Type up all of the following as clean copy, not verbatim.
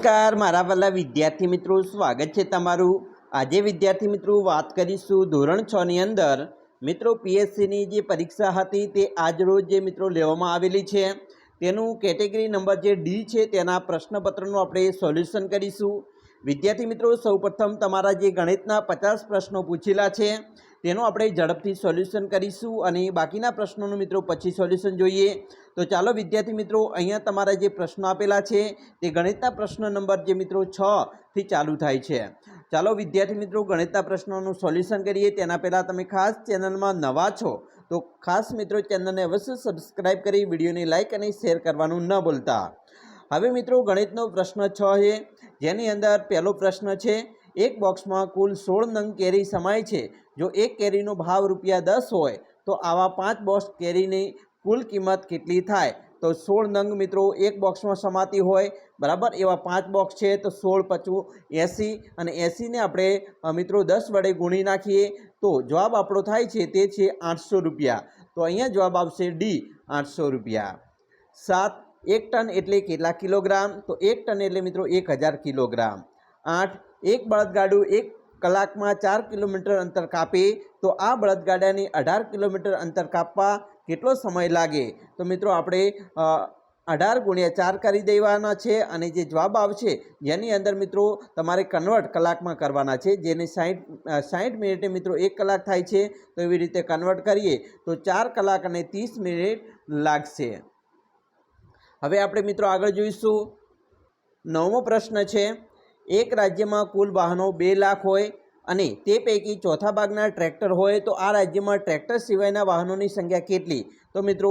નમસ્કાર મારા વાલા વિદ્યાર્થી મિત્રો, સ્વાગત છે તમારું। આજે વિદ્યાર્થી મિત્રો વાત કરીશું ધોરણ 6 ની અંદર મિત્રો પીએસસીની જે પરીક્ષા હતી તે આજ રોજ જે મિત્રો લેવામાં આવેલી છે તેનું કેટેગરી નંબર જે ડી છે તેના પ્રશ્નપત્રનું આપણે સોલ્યુશન કરીશું। વિદ્યાર્થી મિત્રો સૌપ્રથમ તમારા જે ગણિતના 50 પ્રશ્નો પૂછેલા છે તેનું આપણે ઝડપથી સોલ્યુશન કરીશું અને બાકીના પ્રશ્નોનું મિત્રો પછી સોલ્યુશન જોઈએ। તો ચાલો વિદ્યાર્થી મિત્રો અહીંયા તમારા જે પ્રશ્નો આપેલા છે તે ગણિતના પ્રશ્ન નંબર જે મિત્રો 6 થી ચાલુ થાય છે। ચાલો વિદ્યાર્થી મિત્રો ગણિતના પ્રશ્નોનું સોલ્યુશન કરીએ તેના પહેલાં તમે ખાસ ચેનલમાં નવા છો તો ખાસ મિત્રો ચેનલને અવશ્ય સબસ્ક્રાઈબ કરી વિડીયોને લાઇક અને શેર કરવાનું ન ભૂલતા। હવે મિત્રો ગણિતનો પ્રશ્ન 6 છે જેની અંદર પહેલો પ્રશ્ન છે એક બોક્સમાં કુલ 16 નંગ કેરી સમાય છે। જો એક કેરીનો ભાવ ₹10 હોય તો આવા 5 બોક્સ કેરીની કુલ કિંમત કેટલી થાય? તો 16 નંગ મિત્રો એક બોક્સમાં સમાતી હોય બરાબર, એવા 5 બોક્સ છે તો 16 × 80 અને 80ને આપણે મિત્રો 10 વડે ગુણી નાખીએ તો જવાબ આપણો થાય છે તે છે ₹800। તો અહીંયા જવાબ આવશે ડી, ₹800। 7 1 ટન એટલે કેટલા કિલોગ્રામ? તો 1 ટન એટલે મિત્રો 1000 કિલોગ્રામ। 8 એક બળદગાડું 1 કલાકમાં 4 કિલોમીટર અંતર કાપે તો આ બળદગાડાને 18 કિલોમીટર અંતર કાપવા કેટલો સમય લાગે? તો મિત્રો આપણે 18 × 4 કરી દેવાના છે અને જે જવાબ આવશે જેની અંદર મિત્રો તમારે કન્વર્ટ કલાકમાં કરવાના છે, જેને 60 મિનિટે મિત્રો 1 કલાક થાય છે તો એવી રીતે કન્વર્ટ કરીએ તો 4 કલાક અને 30 મિનિટ લાગશે। હવે આપણે મિત્રો આગળ જોઈશું। 9મો પ્રશ્ન છે એક રાજ્યમાં કુલ વાહનો 2 લાખ હોય અને તે પૈકી ચોથા ભાગના ટ્રેક્ટર હોય તો આ રાજ્યમાં ટ્રેક્ટર સિવાયના વાહનોની સંખ્યા કેટલી? તો મિત્રો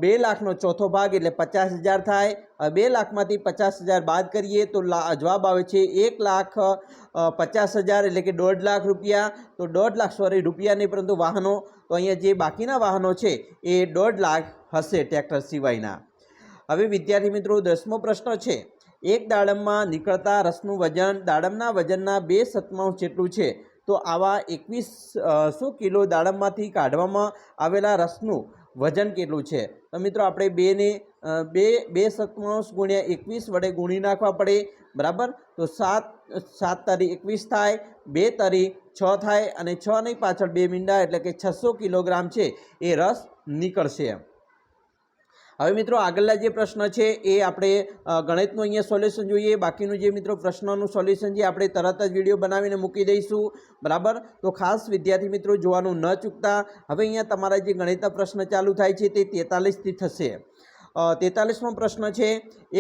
2 લાખનો ચોથો ભાગ એટલે 50,000 થાય। 2 લાખમાંથી 50,000 બાદ કરીએ તો જવાબ આવે છે 1,50,000 એટલે કે ₹1.5 લાખ। તો 1.5 લાખ રૂપિયા નહીં પરંતુ વાહનો, તો અહીંયા જે બાકીના વાહનો છે એ 1.5 લાખ હશે ટ્રેક્ટર સિવાયના। હવે વિદ્યાર્થી મિત્રો 10મો પ્રશ્ન છે એક દાડમમાં નીકળતા રસનું વજન દાડમના વજનના 2/7 જેટલું છે તો આવા 2100 કિલો દાડમમાંથી કાઢવામાં આવેલા રસનું વજન કેટલું છે? તો મિત્રો આપણે 2/7 × 21 વડે ગુણી નાખવા પડે બરાબર। તો 7 તારી 21 થાય, 2 તારી 6 થાય અને 6 ની પાછળ 2 મીંડા એટલે કે 600 કિલોગ્રામ છે એ રસ નીકળશે। હવે મિત્રો આગળના જે પ્રશ્ન છે એ આપણે ગણિતનું અહીંયા સોલ્યુશન જોઈએ, બાકીનું જે મિત્રો પ્રશ્નોનું સોલ્યુશન છે આપણે તરત જ વિડીયો બનાવીને મૂકી દઈશું બરાબર। તો ખાસ વિદ્યાર્થી મિત્રો જોવાનું ન ચૂકતા। હવે અહીંયા તમારા જે ગણિતના પ્રશ્ન ચાલુ થાય છે તે 43થી થશે। 43મો પ્રશ્ન છે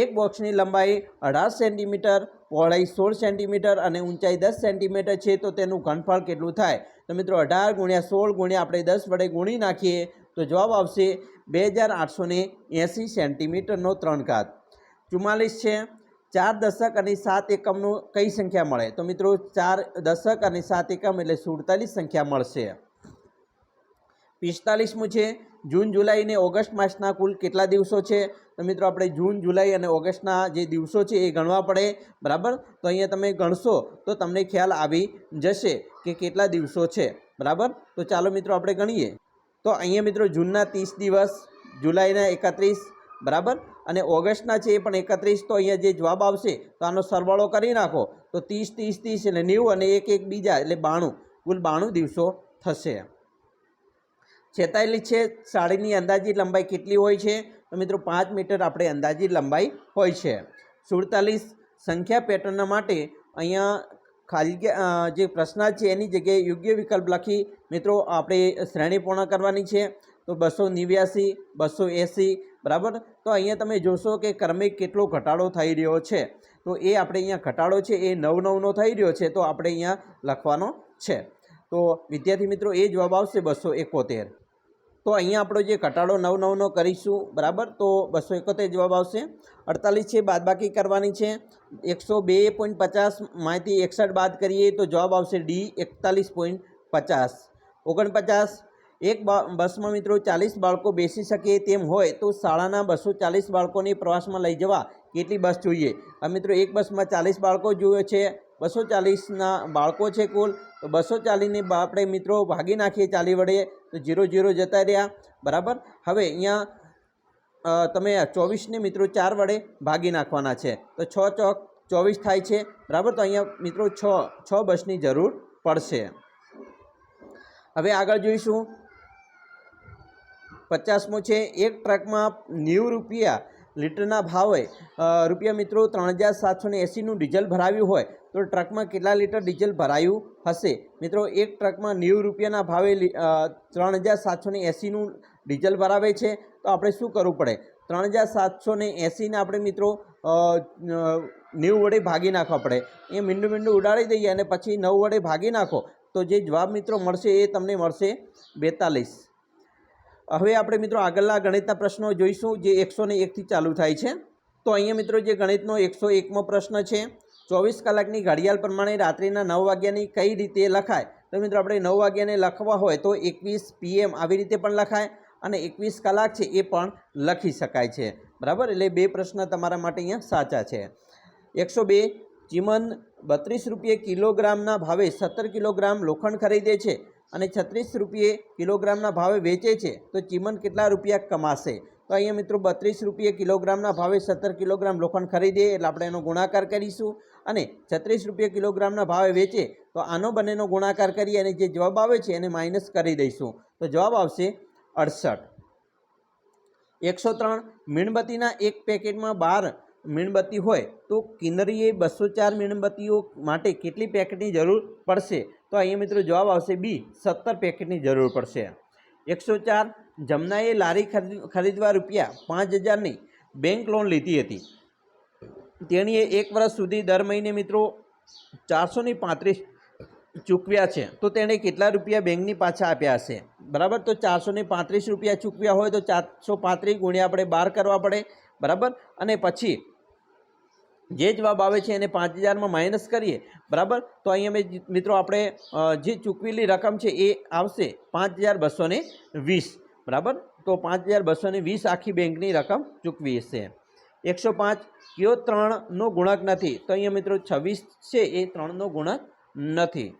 એક બોક્સની લંબાઈ 18 સેન્ટીમીટર, પહોળાઈ 16 સેન્ટીમીટર અને ઊંચાઈ 10 સેન્ટીમીટર છે તો તેનું ઘનફળ કેટલું થાય? તો મિત્રો 18 × 16 × આપણે 10 વડે ગુણી નાખીએ તો જવાબ આવશે 2880 સેન્ટીમીટરનો 3 ઘાત। 44 છે 4 દશક અને 7 એકમનો કઈ સંખ્યા મળે? તો મિત્રો 4 દશક અને 7 એકમ એટલે 47 સંખ્યા મળશે। 45મું છે જૂન જુલાઈ અને ઓગસ્ટ માસના કુલ કેટલા દિવસો છે? તો મિત્રો આપણે જૂન જુલાઈ અને ઓગસ્ટના જે દિવસો છે એ ગણવા પડે બરાબર। તો અહીંયા તમે ગણશો તો તમને ખ્યાલ આવી જશે કે કેટલા દિવસો છે બરાબર। તો ચાલો મિત્રો આપણે ગણીએ। તો અહીંયા મિત્રો જૂનના 30 દિવસ, જુલાઈના 31 બરાબર અને ઓગસ્ટના છે એ પણ 31। તો અહીંયા જે જવાબ આવશે તો આનો સરવાળો કરી નાખો તો 30 30 30 એટલે 90 અને 1 1 બીજા એટલે 92, કુલ 92 દિવસો થશે। 46 છે સાડીની અંદાજિત લંબાઈ કેટલી હોય છે? તો મિત્રો 5 મીટર આપણે અંદાજિત લંબાઈ હોય છે। 47 સંખ્યા પેટર્ન માટે અહીંયા ખાલી જે પ્રશ્ન છે એની જગ્યાએ યોગ્ય વિકલ્પ લખી મિત્રો આપણે શ્રેણી પૂર્ણ કરવાની છે। તો 289, 280 બરાબર। તો અહીંયા તમે જોશો કે ક્રમિક કેટલો ઘટાડો થઈ રહ્યો છે તો એ આપણે અહીંયા ઘટાડો છે એ 9 થઈ રહ્યો છે તો આપણે અહીંયા લખવાનો છે। તો વિદ્યાર્થી મિત્રો એ જવાબ આવશે 271। તો અહીંયા આપણો જે ઘટાડો 9 કરીશું બરાબર તો 271 જવાબ આવશે। 48 છે બાદબાકી કરવાની છે, 102.50 માંથી 61 બાદ કરીએ તો જવાબ આવશે ડી, 41.50। 49 એક બસમાં મિત્રો 40 બાળકો બેસી શકે તેમ હોય તો શાળાના 240 બાળકોને પ્રવાસમાં લઈ જવા કેટલી બસ જોઈએ? આ મિત્રો એક બસમાં 40 બાળકો જોઈએ છે, 240ના બાળકો છે કુલ, તો 240ને આપણે મિત્રો ભાગી નાખીએ 40 વડે તો 0 0 જતા રહ્યા બરાબર। હવે અહીંયા તમે 24ને મિત્રો 4 વડે ભાગી નાખવાના છે તો 6 ચોક 24 થાય છે, બરાબર. તો અહીંયા મિત્રો છ બસની જરૂર પડશે. હવે આગળ જોઈશું 50મો છે, એક ટ્રકમાં 90 રૂપિયા લીટરના ભાવે રૂપિયા મિત્રો 3780નું ડીઝલ ભરાવ્યું હોય તો ટ્રકમાં કેટલા લીટર ડીઝલ ભરાયું હશે? મિત્રો એક ટ્રકમાં 90 રૂપિયાના ભાવે 3780નું ડીઝલ ભરાવે છે, તો આપણે શું કરવું પડે? 3780ને આપણે મિત્રો 90 વડે ભાગી નાખવા પડે. એ મીંડું ઉડાડી દઈએ અને પછી 9 વડે ભાગી નાખો તો જે જવાબ મિત્રો મળશે એ તમને મળશે 42. હવે આપણે મિત્રો આગળના ગણિતના પ્રશ્નો જોઈશું જે 101થી ચાલુ થાય છે. તો અહીંયા મિત્રો જે ગણિતનો 101મો પ્રશ્ન છે, 24 કલાકની ઘડિયાળ પ્રમાણે રાત્રિના 9 વાગ્યાની કઈ રીતે લખાય? તો મિત્રો આપણે 9 વાગ્યાને લખવા હોય તો 21 PM આવી રીતે પણ લખાય અને 21 કલાક છે એ પણ લખી શકાય છે, બરાબર. એટલે બે પ્રશ્ન તમારા માટે અહીંયા સાચા છે. 102 ચીમન 32 રૂપિયા કિલોગ્રામના ભાવે 17 કિલોગ્રામ લોખંડ ખરીદે છે અને 36 રૂપિયે કિલોગ્રામના ભાવે વેચે છે, તો ચીમન કેટલા રૂપિયા કમાશે? તો અહીંયા મિત્રો 32 રૂપિયે કિલોગ્રામના ભાવે 17 કિલોગ્રામ લોખંડ ખરીદે એટલે આપણે એનો ગુણાકાર કરીશું અને 36 રૂપિયા કિલોગ્રામના ભાવે વેચે તો આનો બંનેનો ગુણાકાર કરી અને જે જવાબ આવે છે એને માઇનસ કરી દઈશું, તો જવાબ આવશે 68. 103 મીણબત્તીના એક પેકેટમાં 12 મીણબત્તી હોય તો કિન્નરીએ 204 મીણબત્તીઓ માટે કેટલી પેકેટની જરૂર પડશે? તો અહીંયા મિત્રો જવાબ આવશે બી, 17 પેકેટની જરૂર પડશે. 104 જમનાએ લારી ખરીદવા રૂપિયા 5000ની બેંક લોન લીધી હતી. તેણીએ 1 વર્ષ સુધી દર મહિને મિત્રો 435 ચૂકવ્યા છે, તો તેણે કેટલા રૂપિયા બેંકની પાછા આપ્યા હશે? બરાબર. તો 435 રૂપિયા ચૂકવ્યા હોય તો 435 ગુણ્યા આપણે 12 કરવા પડે, બરાબર. અને પછી જે જવાબ આવે છે એને 5000માં માઇનસ કરીએ, બરાબર. તો અહીંયા મિત્રો આપણે જે ચૂકવેલી રકમ છે એ આવશે 5220, બરાબર. તો 5220 આખી બેંકની રકમ ચૂકવી હશે. 105 કયો 3નો ગુણક નથી? તો અહીંયા મિત્રો 26 છે એ 3નો ગુણક નથી.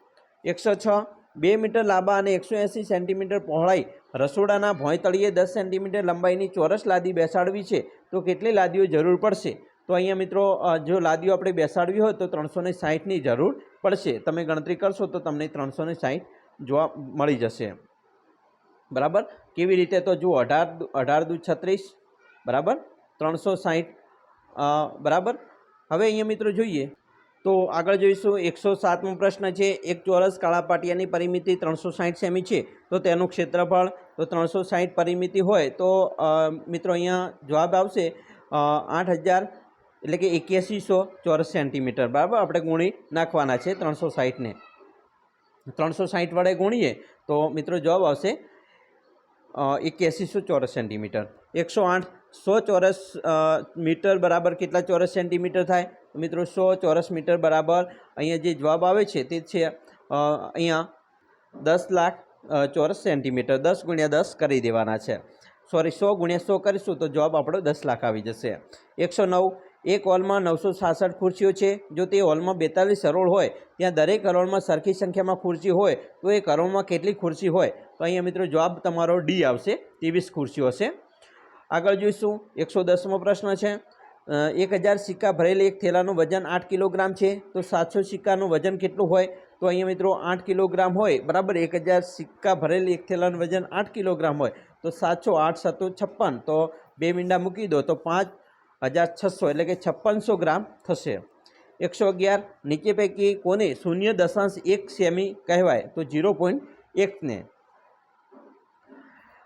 106 2 મીટર લાંબા અને 180 સેન્ટીમીટર પહોળાઈ રસોડાના ભોંયતળિયે 10 સેન્ટીમીટર લંબાઈની ચોરસ લાદી બેસાડવી છે તો કેટલી લાદીઓ જરૂર પડશે? તો અહીંયા મિત્રો જો લાદીઓ આપણે બેસાડવી હોય તો 360ની જરૂર પડશે. તમે ગણતરી કરશો તો તમને 360 જોવા મળી જશે, બરાબર. કેવી રીતે? તો જુઓ 18 દુ 36, બરાબર, 360, બરાબર. હવે અહીંયા મિત્રો જોઈએ તો આગળ જોઈશું 107મો પ્રશ્ન છે, એક ચોરસ કાળા પાટિયાની પરિમિતિ 360 સેમી છે તો તેનું ક્ષેત્રફળ તો 360 પરિમિતિ હોય તો મિત્રો અહીંયા જવાબ આવશે 8000 એટલે કે 8100 ચોરસ સેન્ટીમીટર, બરાબર. આપણે ગુણી નાખવાના છે 360ને. 360 વડે ગુણીએ તો મિત્રો જવાબ આવશે 8100 ચોરસ સેન્ટીમીટર. 108 100 ચોરસ મીટર બરાબર કેટલા ચોરસ સેન્ટીમીટર થાય? તો મિત્રો 100 ચોરસ મીટર બરાબર અહીંયા જે જવાબ આવે છે તે છે અહીંયા 10 લાખ ચોરસ સેન્ટીમીટર. 10 ગુણ્યા 10 કરી દેવાના છે, સોરી 100 ગુણ્યા 100 કરીશું તો જવાબ આપણો 10 લાખ આવી જશે. 109 એક હોલમાં 966 ખુરશીઓ છે. જો તે હોલમાં 42 હરોળ હોય ત્યાં દરેક હરોળમાં સરખી સંખ્યામાં ખુરશી હોય તો એક હરોળમાં કેટલી ખુરશી હોય? તો અહીંયા મિત્રો જવાબ તમારો ડી આવશે, 23 ખુરશીઓ હશે. આગળ જોઈશું 110મો પ્રશ્ન છે, 1000 સિક્કા ભરેલ એક થેલાનું વજન 8 કિલોગ્રામ છે તો 700 સિક્કાનું વજન કેટલું હોય? તો અહીંયા મિત્રો 8 કિલોગ્રામ હોય, બરાબર. 1000 સિક્કા ભરેલ એક થેલાનું વજન 8 કિલોગ્રામ હોય તો 700 8 7 56, તો 2 મીંડા મૂકી દો તો 5600 એટલે કે 5600 ગ્રામ થશે. 111 નીચે પૈકી કોને 0.1 સેમી કહેવાય? તો 0.1ને.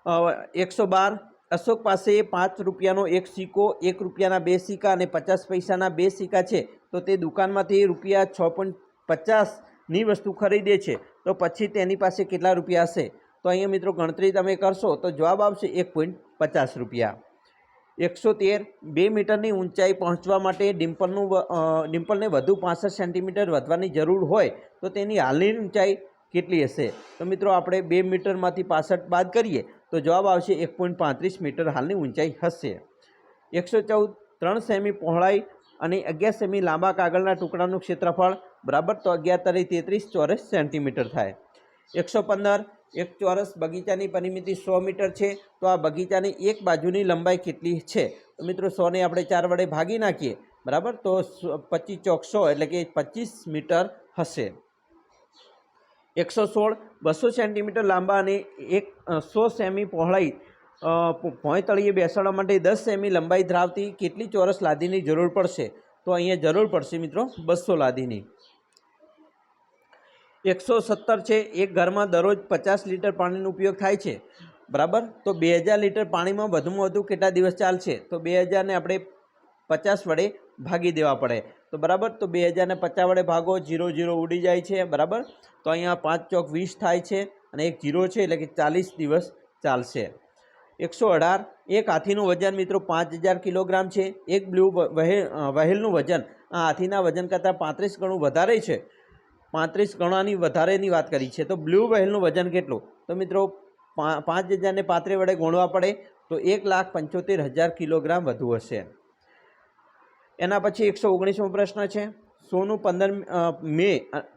112 અશોક પાસે 5 રૂપિયાનો એક સિક્કો, 1 રૂપિયાના 2 સિક્કા અને 50 પૈસાના 2 સિક્કા છે તો તે દુકાનમાંથી રૂપિયા 6.50ની વસ્તુ ખરીદે છે તો પછી તેની પાસે કેટલા રૂપિયા હશે? તો અહીંયા મિત્રો ગણતરી તમે કરશો તો જવાબ આવશે 1.50 રૂપિયા. 113 2 મીટરની ઊંચાઈ પહોંચવા માટે ડિમ્પલને વધુ 65 સેન્ટીમીટર વધવાની જરૂર હોય તો તેની હાલની ઊંચાઈ કેટલી હશે? તો મિત્રો આપણે 2 મીટરમાંથી 65 બાદ કરીએ તો જવાબ આવશે 1.35 મીટર હાલની ઊંચાઈ હશે. 114 3 સેમી પહોળાઈ અને 11 સેમી લાંબા કાગળના ટુકડાનું ક્ષેત્રફળ, બરાબર, તો 11 × 33 ચોરસ સેન્ટીમીટર થાય. 115 એક ચોરસ બગીચાની પરિમિતિ 100 મીટર છે તો આ બગીચાની એક બાજુની લંબાઈ કેટલી છે? તો મિત્રો 100ને આપણે 4 વડે ભાગી નાખીએ બરાબર, તો 25 ચોક 100 એટલે કે 25 મીટર હશે. 116 200 સેન્ટીમીટર લાંબા અને 100 સેમી પહોળાઈ ભોંય તળિયે બેસાડવા માટે 10 સેમી લંબાઈ ધરાવતી કેટલી ચોરસ લાદીની જરૂર પડશે? તો અહીંયા જરૂર પડશે મિત્રો 200 લાદીની. 117 છે, એક ઘરમાં દરરોજ 50 લીટર પાણીનો ઉપયોગ થાય છે, બરાબર, તો 2000 લીટર પાણીમાં વધુમાં વધુ કેટલા દિવસ ચાલશે? તો 2000 ને આપણે 50 વડે ભાગી દેવા પડે, તો બરાબર, તો 2000 ને 50 વડે ભાગો, 0 0 ઉડી જાય છે, બરાબર, તો અહીંયા 5 ચોક 20 થાય છે અને એક 0 છે એટલે કે 40 દિવસ ચાલશે. 118 એક હાથીનું વજન મિત્રો 5000 કિલોગ્રામ છે. એક બ્લુ વ્હેલનું વજન આ હાથીના વજન કરતાં 35 ગણું વધારે છે. 35 ગણાની વધારેની વાત કરી છે, તો બ્લુ વ્હેલનું વજન કેટલું? તો મિત્રો 5000 ને 35 વડે ગુણવા પડે તો 1,75,000 કિલોગ્રામ વધુ હશે. એના પછી 119મો પ્રશ્ન છે, સોનું 15 મે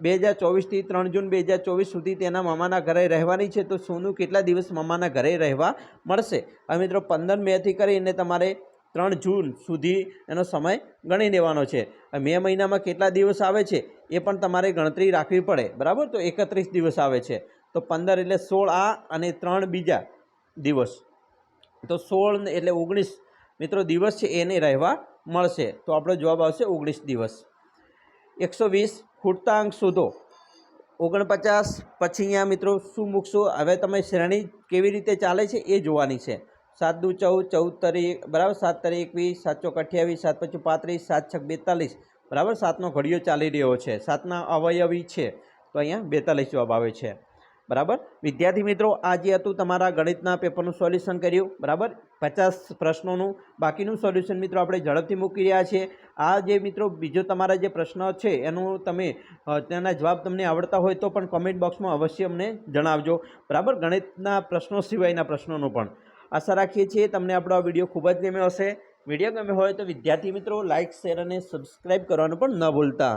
2024થી 3 જૂન 2024 સુધી તેના મામાના ઘરે રહેવાની છે, તો સોનું કેટલા દિવસ મામાના ઘરે રહેવા મળશે? હવે મિત્રો 15 મેથી કરીને તમારે 3 જૂન સુધી એનો સમય ગણી લેવાનો છે. મે મહિનામાં કેટલા દિવસ આવે છે એ પણ તમારે ગણતરી રાખવી પડે, બરાબર, તો 31 દિવસ આવે છે, તો 15 એટલે 16 આ અને 3 બીજા દિવસ, તો 16 એટલે 19 મિત્રો દિવસ છે એને રહેવા મળશે, તો આપણો જવાબ આવશે 19 દિવસ. 120 ખૂટતા અંક શોધો. 49 પછી અહીંયા મિત્રો શું મૂકશો? હવે તમે શ્રેણી કેવી રીતે ચાલે છે એ જોવાની છે. 7 દુ 14, 14 તરી બરાબર, 7 તરી 21, 7 ચોક 28, 7 પચું 35, 7 છક 42, બરાબર, 7નો ઘડિયો ચાલી રહ્યો છે, 7ના અવયવી છે, તો અહીંયા 42 જવાબ આવે છે, બરાબર. વિદ્યાર્થી મિત્રો, આ જે હતું તમારા ગણિતના પેપરનું સોલ્યુશન કર્યું, બરાબર, 50 પ્રશ્નોનું. બાકીનું સોલ્યુશન મિત્રો આપણે ઝડપથી મૂકી રહ્યા છીએ. આ જે મિત્રો બીજો તમારા જે પ્રશ્ન છે એનું તમે તેના જવાબ તમને આવડતા હોય તો પણ કોમેન્ટ બોક્સમાં અવશ્ય અમને જણાવજો, બરાબર, ગણિતના પ્રશ્નો સિવાયના પ્રશ્નોનું પણ. આશા રાખીએ છીએ તમને આપણો આ વિડીયો ખૂબ જ ગમ્યો હશે. વિડીયો ગમ્યો હોય તો વિદ્યાર્થી મિત્રો લાઇક, શેર અને સબસ્ક્રાઈબ કરવાનું પણ ન ભૂલતા.